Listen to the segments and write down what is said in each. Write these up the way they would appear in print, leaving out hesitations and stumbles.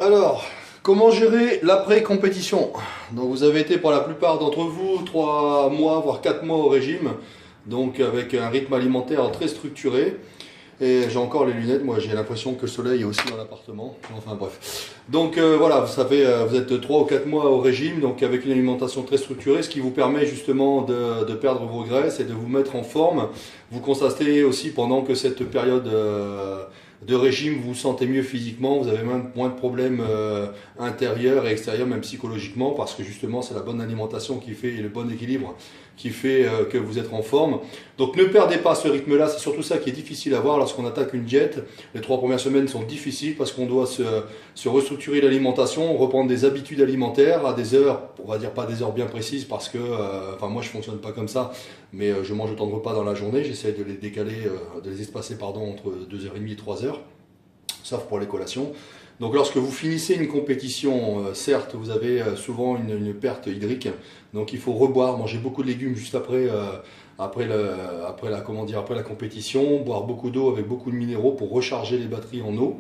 Alors, comment gérer l'après-compétition? Donc vous avez été pour la plupart d'entre vous 3 mois, voire 4 mois au régime, donc avec un rythme alimentaire très structuré. Et j'ai encore les lunettes, moi j'ai l'impression que le soleil est aussi dans l'appartement. Enfin bref. Donc voilà, vous êtes 3 ou 4 mois au régime, donc avec une alimentation très structurée, ce qui vous permet justement de perdre vos graisses et de vous mettre en forme. Vous constatez aussi pendant que cette période de régime, vous vous sentez mieux physiquement, vous avez même moins de problèmes intérieurs et extérieurs, même psychologiquement, parce que justement c'est la bonne alimentation qui fait, et le bon équilibre qui fait que vous êtes en forme. Donc ne perdez pas ce rythme-là, c'est surtout ça qui est difficile à voir lorsqu'on attaque une diète. Les 3 premières semaines sont difficiles parce qu'on doit se restructurer l'alimentation, reprendre des habitudes alimentaires à des heures, on va dire pas des heures bien précises parce que, enfin moi je fonctionne pas comme ça, mais je mange autant de repas dans la journée, j'essaie de les décaler, de les espacer entre 2h30 et 3h, sauf pour les collations. Donc lorsque vous finissez une compétition, certes vous avez souvent une perte hydrique, donc il faut reboire, manger beaucoup de légumes juste après la compétition, boire beaucoup d'eau avec beaucoup de minéraux pour recharger les batteries en eau.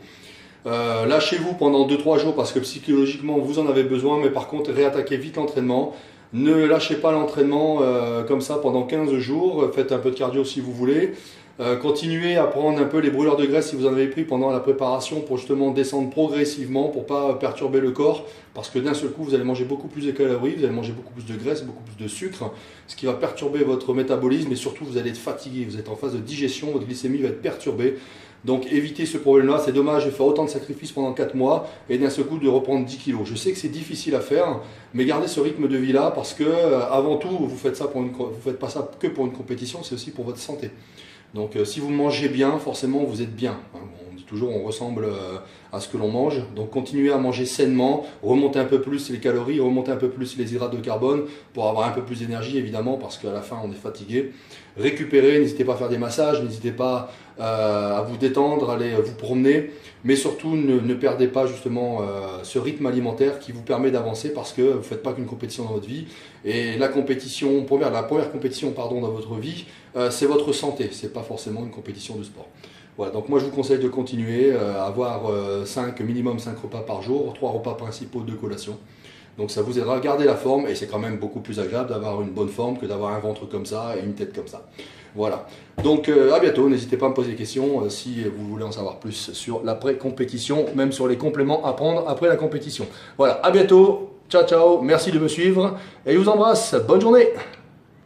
Lâchez-vous pendant 2-3 jours parce que psychologiquement vous en avez besoin, mais par contre réattaquez vite l'entraînement. Ne lâchez pas l'entraînement comme ça pendant 15 jours, faites un peu de cardio si vous voulez. Continuez à prendre un peu les brûleurs de graisse si vous en avez pris pendant la préparation pour justement descendre progressivement, pour pas perturber le corps, parce que d'un seul coup vous allez manger beaucoup plus de calories, vous allez manger beaucoup plus de graisse, beaucoup plus de sucre, ce qui va perturber votre métabolisme et surtout vous allez être fatigué, vous êtes en phase de digestion, votre glycémie va être perturbée. Donc évitez ce problème-là, c'est dommage de faire autant de sacrifices pendant 4 mois et d'un seul coup de reprendre 10 kilos. Je sais que c'est difficile à faire, mais gardez ce rythme de vie-là parce que avant tout, vous faites pas ça que pour une compétition, c'est aussi pour votre santé. Donc si vous mangez bien, forcément vous êtes bien. On dit toujours on ressemble à ce que l'on mange. Donc continuez à manger sainement, remontez un peu plus les calories, remontez un peu plus les hydrates de carbone pour avoir un peu plus d'énergie évidemment parce qu'à la fin on est fatigué. Récupérez, n'hésitez pas à faire des massages, n'hésitez pas à vous détendre, aller vous promener. Mais surtout ne perdez pas justement ce rythme alimentaire qui vous permet d'avancer parce que vous ne faites pas qu'une compétition dans votre vie. Et la première compétition dans votre vie, c'est votre santé, c'est pas forcément une compétition de sport. Voilà, donc moi je vous conseille de continuer à avoir minimum 5 repas par jour, 3 repas principaux, 2 collations. Donc ça vous aidera à garder la forme et c'est quand même beaucoup plus agréable d'avoir une bonne forme que d'avoir un ventre comme ça et une tête comme ça. Voilà, donc à bientôt, n'hésitez pas à me poser des questions si vous voulez en savoir plus sur l'après-compétition, même sur les compléments à prendre après la compétition. Voilà, à bientôt, ciao ciao, merci de me suivre et je vous embrasse, bonne journée.